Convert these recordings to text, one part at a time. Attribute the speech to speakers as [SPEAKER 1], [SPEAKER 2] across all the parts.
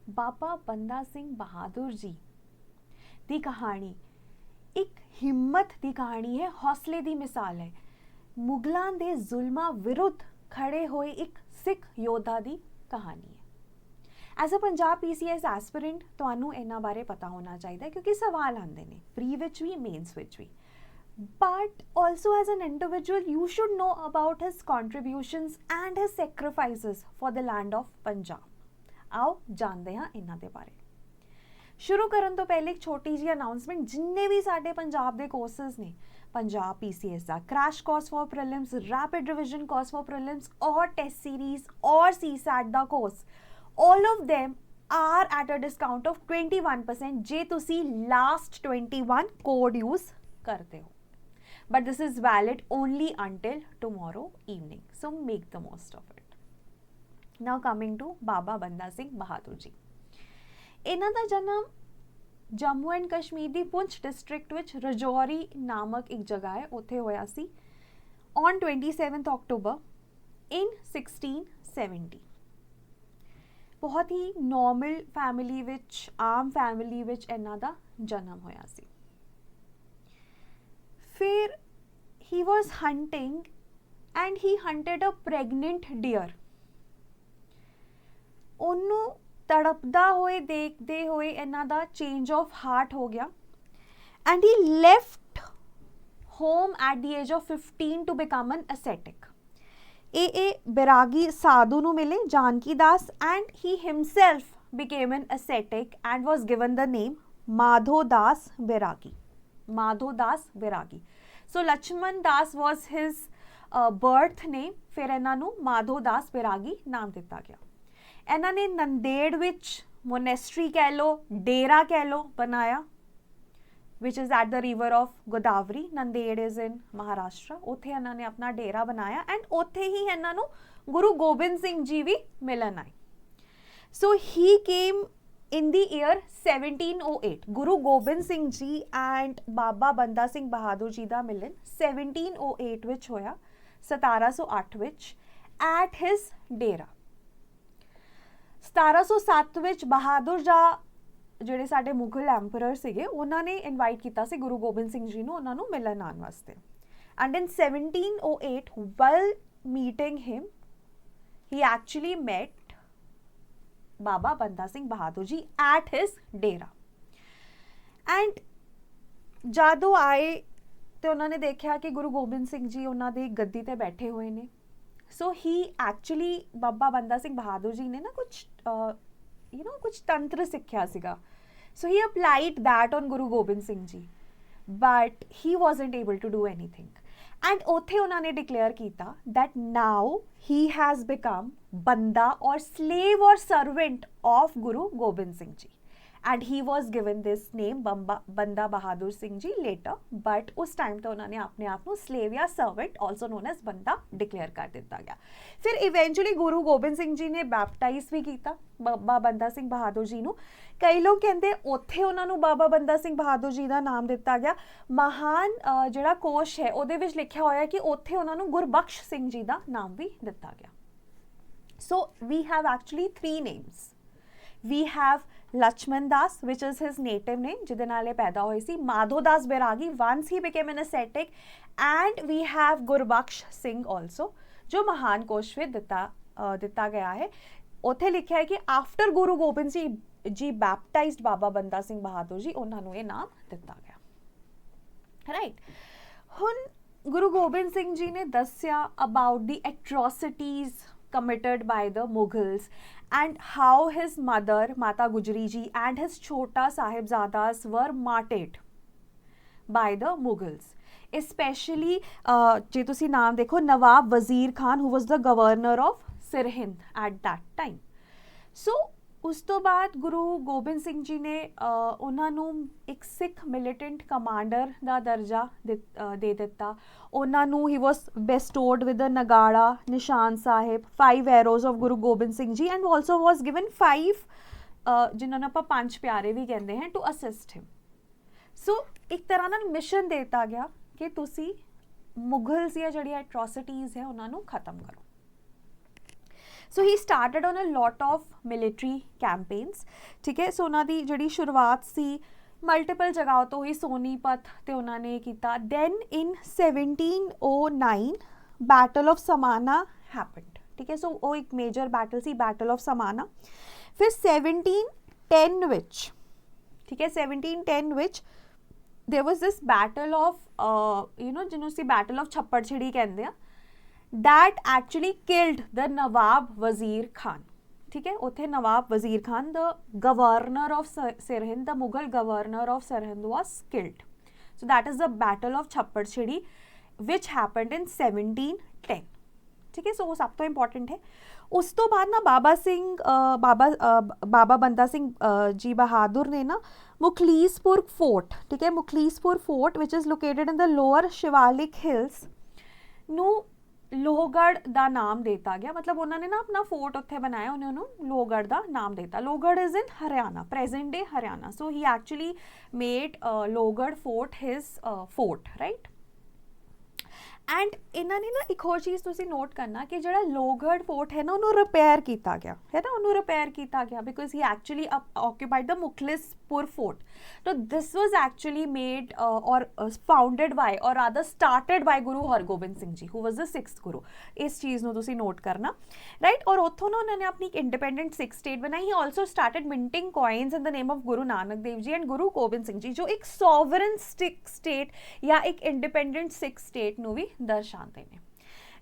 [SPEAKER 1] ਬਾਬਾ ਬੰਦਾ ਸਿੰਘ ਬਹਾਦਰ ਜੀ ਦੀ ਕਹਾਣੀ ਇੱਕ ਹਿੰਮਤ ਦੀ ਕਹਾਣੀ ਹੈ, ਹੌਸਲੇ ਦੀ ਮਿਸਾਲ ਹੈ। ਮੁਗਲਾਂ ਦੇ ਜ਼ੁਲਮਾਂ ਵਿਰੁੱਧ ਖੜੇ ਹੋਏ ਇੱਕ ਸਿੱਖ ਯੋਧਾ ਦੀ ਕਹਾਣੀ ਹੈ। As a Punjab PCS aspirant ਤੁਹਾਨੂੰ ਇਹਨਾਂ ਬਾਰੇ ਪਤਾ ਹੋਣਾ ਚਾਹੀਦਾ ਕਿਉਂਕਿ ਸਵਾਲ ਆਉਂਦੇ ਨੇ ਪ੍ਰੀ ਵਿੱਚ ਵੀ ਮੇਨਸ ਵਿੱਚ ਵੀ। But also as an individual, you should know about his contributions and his sacrifices for the land of Punjab. आओ जानते हैं इन्हां दे बारे। शुरू करन तो पहले एक छोटी जी अनाउंसमेंट, जिन्ने भी साडे पंजाब दे कोर्सेज ने, पंजाब PCS दा crash course for prelims, rapid revision course for prelims और टेस्ट सीरीज और CSAT दा course, all of them are at a discount of 21% जे तुसी last 21 कोड यूज करते हो। But this is valid only until tomorrow evening, so make the most of it. Now coming to Baba Banda Singh Bahadur ji, ਇਹਨਾਂ ਦਾ ਜਨਮ Jammu and Kashmir the Poonch district ਵਿੱਚ ਰਜੌਰੀ ਨਾਮਕ ਇੱਕ ਜਗ੍ਹਾ ਹੈ ਉੱਥੇ ਹੋਇਆ ਸੀ on 27th October in 1670। ਬਹੁਤ ਹੀ ਨੋਰਮਲ ਫੈਮਿਲੀ ਵਿੱਚ, ਆਮ ਫੈਮਿਲੀ ਵਿੱਚ ਇਹਨਾਂ ਦਾ ਜਨਮ ਹੋਇਆ ਸੀ। फिर he was hunting and he hunted a pregnant deer। ਉਹਨੂੰ ਤੜਪਦਾ ਹੋਏ ਦੇਖਦੇ ਹੋਏ ਇਹਨਾਂ ਦਾ change of heart ਹੋ ਗਿਆ and he left home at the age of 15 to become an ascetic। ਇਹ ਬਿਰਾਗੀ ਸਾਧੂ ਨੂੰ ਮਿਲੇ ਜਾਨਕੀ ਦਾਸ and he himself became an ascetic and was given the name Madho Das Bairagi। Madho Das Bairagi. So Lakshman Das was his birth name, फिर इन्हों माधो दास बैरागी नाम दिता गया। इन्होंने नंदेड़ विच मोनेस्ट्री कह लो, डेरा कह लो बनाया, which is at the river of Godavari. Nanded is in Maharashtra. उत्थे इन्होंने अपना डेरा बनाया एंड उत्थे ही इन्हों गुरु गोबिंद सिंह जी भी मिलन आए। सो ही केम in the year 1708। Guru Gobind Singh ji and बाबा बंदा सिंह बहादुर जी का मिलन 1708 विच होया, 1708 विच at his डेरा। 1707 विच बहादुर जा ਜਿਹੜੇ ਸਾਡੇ ਮੁਗਲ ਐਮਪਰਰ ਸੀਗੇ ਉਹਨਾਂ ਨੇ ਇਨਵਾਈਟ ਕੀਤਾ ਸੀ ਗੁਰੂ ਗੋਬਿੰਦ ਸਿੰਘ ਜੀ ਨੂੰ ਉਹਨਾਂ ਨੂੰ ਮਿਲਣ ਆਉਣ ਵਾਸਤੇ। And in 1708 while meeting him he actually met बाबा बंदा Singh Bahadur ji at his Dera. And जादू आए तो उन्होंने देखा कि गुरु गोबिंद सिंह जी उन्होंने गद्दी ते बैठे हुए ने। सो ही एक्चुअली बाबा बंदा सिंह बहादुर जी ने ना कुछ कुछ तंत्र सीखा सीगा। So he applied that on Guru Gobind Singh ji but he wasn't able to do anything. And उत्थे उन्होंने डिक्लेयर किया that now he has become banda or slave or servant of Guru Gobind Singh Ji and he was given this name Banda Bahadur Singh Ji later, but उस time तो उन्होंने अपने आप को slave या servant also known as बंदा declare कर दिता गया। फिर इवेंचुअली गुरु गोबिंद सिंह जी ने बैप्टाइज भी किया बाबा बंदा सिंह बहादुर जी ਨੂੰ। कई लोग कहते ਉੱਥੇ ਉਹਨਾਂ ਨੂੰ ਬਾਬਾ ਬੰਦਾ ਸਿੰਘ ਬਹਾਦਰ ਜੀ ਦਾ ਨਾਮ ਦਿੱਤਾ ਗਿਆ। ਮਹਾਨ ਜਿਹੜਾ ਕੋਸ਼ ਹੈ ਉਹਦੇ ਵਿੱਚ ਲਿਖਿਆ ਹੋਇਆ ਕਿ ਉੱਥੇ ਉਹਨਾਂ ਨੂੰ ਗੁਰਬਖਸ਼ ਸਿੰਘ ਜੀ ਦਾ ਨਾਮ ਵੀ ਦਿੱਤਾ ਗਿਆ। So we have actually 3 names. We have Lakshman Das which is his native name ਜਿਹਦੇ ਨਾਲ ਇਹ ਪੈਦਾ ਹੋਏ ਸੀ, Madho Das ਬੈਰਾਗੀ once he became an ascetic, and we have Gurbakhsh Singh also ਜੋ ਮਹਾਨ ਕੋਸ਼ ਵਿੱਚ ਦਿੱਤਾ ਗਿਆ ਹੈ। ਉੱਥੇ ਲਿਖਿਆ ਹੈ ਕਿ ਆਫਟਰ ਗੁਰੂ ਗੋਬਿੰਦ ਸਿੰਘ ਜੀ ਬੈਪਟਾਈਜ਼ਡ ਬਾਬਾ ਬੰਦਾ ਸਿੰਘ ਬਹਾਦਰ ਜੀ ਉਹਨਾਂ ਨੂੰ ਇਹ ਨਾਮ ਦਿੱਤਾ ਗਿਆ। ਰਾਈਟ, ਹੁਣ ਗੁਰੂ ਗੋਬਿੰਦ ਸਿੰਘ ਜੀ ਨੇ ਦੱਸਿਆ about the atrocities committed by the Mughals and how his mother Mata Gujri ji and his chota sahibzadas were martyred by the Mughals, especially je tusi naam dekho Nawab Wazir Khan who was the governor of Sirhind at that time। so ਉਸ ਤੋਂ ਬਾਅਦ ਗੁਰੂ ਗੋਬਿੰਦ ਸਿੰਘ ਜੀ ਨੇ ਉਹਨਾਂ ਨੂੰ ਇੱਕ ਸਿੱਖ militant commander ਦਾ ਦਰਜਾ ਦੇ ਦਿੱਤਾ। ਉਹਨਾਂ ਨੂੰ ਹੀ ਵਾਸ ਬੈਸਟੋਰਡ with a ਨਗਾੜਾ, Nishan Sahib, 5 arrows of Guru Gobind Singh ji and also was given 5 ਜਿਨ੍ਹਾਂ ਨੂੰ ਆਪਾਂ ਪੰਜ ਪਿਆਰੇ ਵੀ ਕਹਿੰਦੇ ਹਾਂ ਟੂ ਅਸਿਸਟ ਹਿਮ। ਸੋ ਇੱਕ ਤਰ੍ਹਾਂ ਨਾਲ ਮਿਸ਼ਨ ਦੇ ਦਿੱਤਾ ਗਿਆ ਕਿ ਤੁਸੀਂ ਮੁਗਲਸ ਦੀਆਂ ਜਿਹੜੀਆਂ ਐਟਰੋਸਿਟੀਜ਼ ਹੈ ਉਹਨਾਂ ਨੂੰ ਖਤਮ ਕਰੋ। So he started on a lot of military campaigns, ਠੀਕ ਹੈ। ਸੋ ਉਹਨਾਂ ਦੀ ਜਿਹੜੀ ਸ਼ੁਰੂਆਤ ਸੀ ਮਲਟੀਪਲ ਜਗ੍ਹਾ ਤੋਂ ਹੀ ਸੋਨੀਪਤ ਤੇ ਉਹਨਾਂ ਨੇ ਕੀਤਾ। Then in 1709 battle of Samana happened, ਠੀਕ ਹੈ। ਸੋ ਉਹ ਇੱਕ ਮੇਜਰ ਬੈਟਲ ਸੀ, ਬੈਟਲ ਆਫ ਸਮਾਨਾ। ਫਿਰ 1710 ਵਿੱਚ, ਠੀਕ ਹੈ, 1710 ਵਿੱਚ there was this battle of ਜਿਹਨੂੰ ਅਸੀਂ battle of ਛੱਪੜ ਛਿੜੀ ਕਹਿੰਦੇ ਆ, that actually killed the Nawab Wazir Khan, ਠੀਕ ਹੈ। ਉੱਥੇ ਨਵਾਬ Wazir Khan, the governor of Sirhind, the Mughal governor of Sirhind was killed. So that is the battle of ਛੱਪੜ ਛਿੜੀ which happened in 1710, ਠੀਕ ਹੈ। ਸੋ ਉਹ ਸਭ ਤੋਂ ਇੰਪੋਰਟੈਂਟ ਹੈ। ਉਸ ਤੋਂ ਬਾਅਦ ਨਾ ਬਾਬਾ ਬੰਦਾ ਸਿੰਘ ਜੀ ਬਹਾਦੁਰ ਨੇ ਨਾ ਮੁਖਲੀਸਪੁਰ ਫੋਰਟ, ਠੀਕ ਹੈ, ਮੁਖਲੀਸਪੁਰ ਫੋਰਟ ਵਿਚ is located in the lower Shivalik hills ਨੂੰ ਲੋਹਗੜ੍ਹ ਦਾ ਨਾਮ ਦਿੱਤਾ ਗਿਆ। ਮਤਲਬ ਉਹਨਾਂ ਨੇ ਨਾ ਆਪਣਾ ਫੋਰਟ ਉੱਥੇ ਬਣਾਇਆ, ਉਹਨਾਂ ਨੂੰ ਲੋਹਗੜ੍ਹ ਦਾ ਨਾਮ ਦਿੱਤਾ। Lohgarh is in Haryana, present day Haryana. So he actually made Lohgarh fort his fort, right. And ਇਹਨਾਂ ਨੇ ਨਾ ਇੱਕ ਹੋਰ ਚੀਜ਼ ਤੁਸੀਂ ਨੋਟ ਕਰਨਾ ਕਿ ਜਿਹੜਾ ਲੋਹਗੜ੍ਹ ਫੋਰਟ ਹੈ ਨਾ ਉਹਨੂੰ ਰਿਪੇਅਰ ਕੀਤਾ ਗਿਆ ਹੈ ਨਾ, ਉਹਨੂੰ ਰਿਪੇਅਰ ਕੀਤਾ ਗਿਆ because he actually occupied the Mukhlispur fort. So this was actually made or founded by or rather started by Guru Hargobind Singh Ji, who was the 6th Guru। ਇਸ ਚੀਜ਼ ਨੂੰ ਤੁਸੀਂ ਨੋਟ ਕਰਨਾ, ਰਾਈਟ। ਔਰ ਉੱਥੋਂ ਨਾ ਉਹਨਾਂ ਨੇ ਆਪਣੀ ਇੱਕ ਇੰਡੀਪੈਂਡੈਂਟ ਸਿੱਖ ਸਟੇਟ ਬਣਾਈ। He also started minting coins in the name of Guru Nanak Dev Ji and Guru Gobind Singh Ji, ਜੋ ਇੱਕ sovereign state ਜਾਂ ਇੱਕ ਇੰਡੀਪੈਂਡੈਂਟ ਸਿੱਖ ਸਟੇਟ ਨੂੰ ਵੀ ਦਰਸਾਉਂਦੇ ਨੇ,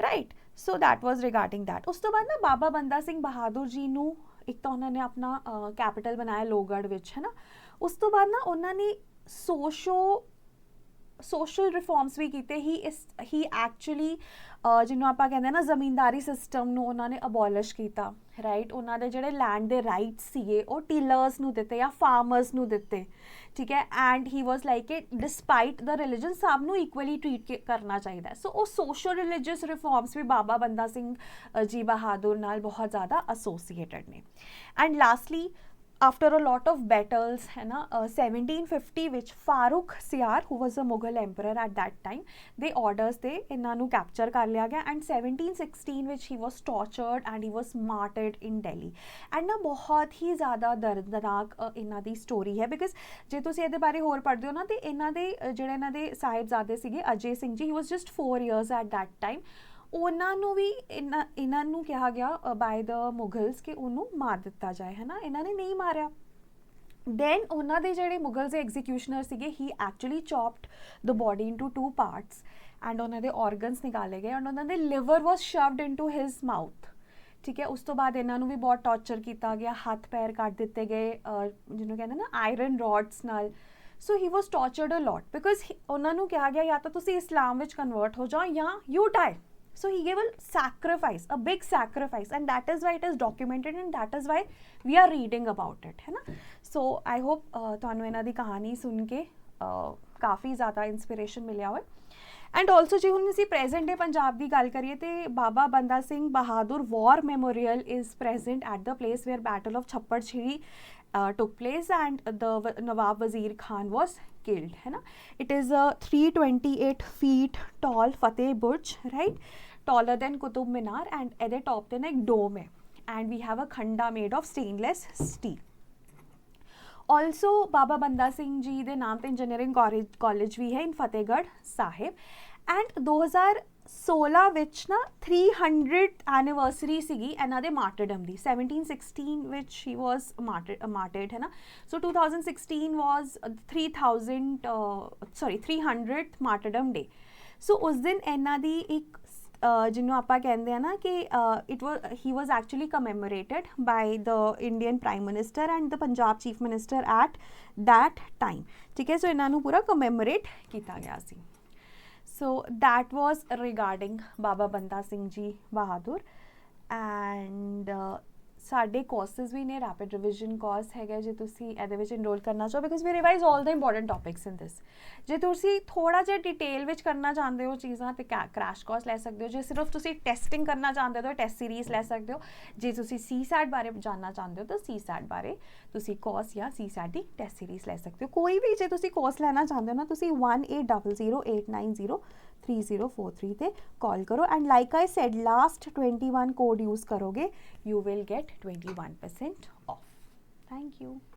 [SPEAKER 1] right. So that was regarding that. ਉਸ ਤੋਂ ਬਾਅਦ ਨਾ ਬਾਬਾ ਬੰਦਾ ਸਿੰਘ ਬਹਾਦਰ ਜੀ ਨੂੰ ਇੱਕ ਤਾਂ ਉਹਨਾਂ ਨੇ ਆਪਣਾ ਕੈਪੀਟਲ ਬਣਾਇਆ ਲੋਹਗੜ੍ਹ ਵਿੱਚ, ਹੈ ਨਾ। ਉਸ ਤੋਂ ਬਾਅਦ ਨਾ ਉਹਨਾਂ ਨੇ ਸੋਸ਼ਲ ਰਿਫਾਰਮਸ ਵੀ ਕੀਤੇ। ਹੀ ਐਕਚੁਅਲੀ ਜਿਹਨੂੰ ਆਪਾਂ ਕਹਿੰਦੇ ਨਾ ਜ਼ਮੀਨਦਾਰੀ ਸਿਸਟਮ ਨੂੰ ਉਹਨਾਂ ਨੇ ਅਬੋਲਿਸ਼ ਕੀਤਾ, ਰਾਈਟ। ਉਹਨਾਂ ਦੇ ਜਿਹੜੇ ਲੈਂਡ ਦੇ ਰਾਈਟਸ ਸੀਗੇ ਉਹ ਟੀਲਰਸ ਨੂੰ ਦਿੱਤੇ ਜਾਂ ਫਾਰਮਰਸ ਨੂੰ ਦਿੱਤੇ, ਠੀਕ ਹੈ। And he was like it despite the religion, ਸਭ ਨੂੰ ਇਕੁਅਲੀ ਟਰੀਟ ਕਰਨਾ ਚਾਹੀਦਾ। ਸੋ ਉਹ ਸੋਸ਼ਲ ਰਿਲੀਜੀਅਸ ਰਿਫਾਰਮਸ ਵੀ ਬਾਬਾ ਬੰਦਾ ਸਿੰਘ ਜੀ ਬਹਾਦਰ ਨਾਲ ਬਹੁਤ ਜ਼ਿਆਦਾ ਐਸੋਸੀਏਟਡ ਨੇ। And lastly after a lot of battles, है ना, 1750 ਵਿੱਚ Farooq ਸਿਆਰ who was a Mughal emperor at that time, ਦੇ orders ਤੇ ਇਹਨਾਂ ਨੂੰ ਕੈਪਚਰ ਕਰ ਲਿਆ ਗਿਆ। ਐਂਡ 1716 ਵਿੱਚ he was tortured and he was martyred in Delhi। And ਨਾ ਬਹੁਤ ਹੀ ਜ਼ਿਆਦਾ ਦਰਦਨਾਕ ਇਹਨਾਂ ਦੀ ਸਟੋਰੀ ਹੈ ਬਿਕੋਜ਼ ਜੇ ਤੁਸੀਂ ਇਹਦੇ ਬਾਰੇ ਹੋਰ ਪੜ੍ਹਦੇ ਹੋ ਨਾ ਤੇ ਇਹਨਾਂ ਦੇ ਜਿਹੜੇ ਇਹਨਾਂ ਦੇ ਸਾਹਿਬਜ਼ਾਦੇ ਸੀਗੇ ਅਜੇ Singh ji, he was just 4 years at that time। ਉਹਨਾਂ ਨੂੰ ਵੀ ਇਹਨਾਂ ਨੂੰ ਕਿਹਾ ਗਿਆ ਬਾਏ ਦ ਮੁਗਲਸ ਕਿ ਉਹਨੂੰ ਮਾਰ ਦਿੱਤਾ ਜਾਏ, ਹੈ ਨਾ। ਇਹਨਾਂ ਨੇ ਨਹੀਂ ਮਾਰਿਆ। ਦੈਨ ਉਹਨਾਂ ਦੇ ਜਿਹੜੇ ਮੁਗਲ ਦੇ ਐਗਜ਼ੀਕਿਊਸ਼ਨਰ ਸੀਗੇ, he actually chopped the body into 2 parts and ਉਹਨਾਂ ਦੇ ਔਰਗਨਸ ਨਿਕਾਲੇ ਗਏ ਐਂਡ ਉਹਨਾਂ ਦੇ liver was shoved into his mouth, ਠੀਕ ਹੈ। ਉਸ ਤੋਂ ਬਾਅਦ ਇਹਨਾਂ ਨੂੰ ਵੀ ਬਹੁਤ ਟੌਰਚਰ ਕੀਤਾ ਗਿਆ, ਹੱਥ ਪੈਰ ਕੱਟ ਦਿੱਤੇ ਗਏ ਜਿਹਨੂੰ ਕਹਿੰਦੇ ਨਾ ਆਇਰਨ ਰੋਡਸ ਨਾਲ। ਸੋ ਹੀ ਵਾਜ਼ ਟੌਰਚਰਡ ਅ ਲੋਟ ਬਿਕੋਜ਼ ਉਹਨਾਂ ਨੂੰ ਕਿਹਾ ਗਿਆ ਜਾਂ ਤਾਂ ਤੁਸੀਂ ਇਸਲਾਮ ਵਿੱਚ ਕਨਵਰਟ ਹੋ ਜਾਓ ਜਾਂ you die. So he gave a sacrifice, a big sacrifice, and that is why it is documented and that is why we are reading about it, है ना। So I hope ਤੁਹਾਨੂੰ ਇਹਨਾਂ ਦੀ ਕਹਾਣੀ ਸੁਣ ਕੇ ਕਾਫੀ ਜ਼ਿਆਦਾ ਇੰਸਪੀਰੇਸ਼ਨ ਮਿਲਿਆ ਹੋਵੇ। ਐਂਡ ਆਲਸੋ ਜੇ ਹੁਣ ਅਸੀਂ ਪ੍ਰੈਜ਼ੈਂਟ ਡੇ ਪੰਜਾਬ ਦੀ ਗੱਲ ਕਰੀਏ ਤੇ Baba Banda Singh Bahadur war memorial is present at the place where battle of Chappar Chiri took place and the Nawab Wazir Khan was killed, है ना। It is a 328 feet tall Fateh Burj, right, taller than Qutub Minar, and at the top ਤੇ ਨਾ ਇੱਕ dome ਹੈ and we have a khanda made of stainless steel। Also ਬਾਬਾ ਬੰਦਾ ਸਿੰਘ ਜੀ ਦੇ ਨਾਮ ਤੇ engineering college ਵੀ ਹੈ ਇਨ ਫਤਿਹਗੜ੍ਹ ਸਾਹਿਬ। ਐਂਡ 2016 ਵਿੱਚ ਨਾ 300th ਐਨੀਵਰਸਰੀ ਸੀਗੀ ਇਹਨਾਂ ਦੇ ਮਾਰਟਰਡਮ ਦੀ। 1716 ਵਿੱਚ ਹੀ ਵਾਜ਼ ਮਾਰਟਰਡ, ਹੈ ਨਾ। ਸੋ 2016 ਵਾਜ਼ 300th ਮਾਰਟਰਡਮ ਡੇ। ਸੋ ਉਸ ਦਿਨ ਇਹਨਾਂ ਦੀ ਇੱਕ ਜਿਹਨੂੰ ਆਪਾਂ ਕਹਿੰਦੇ ਆ ਨਾ ਕਿ he was actually commemorated by the Indian Prime Minister and the Punjab Chief Minister at that time, ਠੀਕ ਹੈ। ਸੋ ਇਹਨਾਂ ਨੂੰ ਪੂਰਾ ਕਮੈਮੋਰੇਟ ਕੀਤਾ ਗਿਆ ਸੀ। So that was regarding Baba Banda Singh ji Bahadur. And ਸਾਡੇ ਕੋਰਸਿਸ ਵੀ ਨੇ, ਰੈਪਿਡ ਰਿਵੀਜ਼ਨ ਕੋਰਸ ਹੈਗਾ ਜੇ ਤੁਸੀਂ ਇਹਦੇ ਵਿੱਚ ਇਨਰੋਲ ਕਰਨਾ ਚਾਹੋ because we revise all the important topics in this. ਜੇ ਤੁਸੀਂ ਥੋੜ੍ਹਾ ਜਿਹਾ ਡਿਟੇਲ ਵਿੱਚ ਕਰਨਾ ਚਾਹੁੰਦੇ ਹੋ ਚੀਜ਼ਾਂ ਤੇ ਕ੍ਰੈਸ਼ ਕੋਰਸ ਲੈ ਸਕਦੇ ਹੋ। ਜੇ ਸਿਰਫ ਤੁਸੀਂ ਟੈਸਟਿੰਗ ਕਰਨਾ ਚਾਹੁੰਦੇ ਹੋ ਤਾਂ ਟੈਸਟ ਸੀਰੀਜ਼ ਲੈ ਸਕਦੇ ਹੋ। ਜੇ ਤੁਸੀਂ CSAT ਬਾਰੇ ਜਾਣਨਾ ਚਾਹੁੰਦੇ ਹੋ ਤਾਂ CSAT ਬਾਰੇ ਤੁਸੀਂ ਕੋਰਸ ਜਾਂ CSAT ਦੀ ਟੈਸਟ ਸੀਰੀਜ਼ ਲੈ ਸਕਦੇ ਹੋ। ਕੋਈ ਵੀ ਜੇ ਤੁਸੀਂ ਕੋਰਸ ਲੈਣਾ ਚਾਹੁੰਦੇ ਹੋ ਨਾ ਤੁਸੀਂ 18000890 3043 ਤੇ ਕਾਲ ਕਰੋ and like I said last 21 code use ਕਰੋਗੇ, you will get 21% off. Thank you.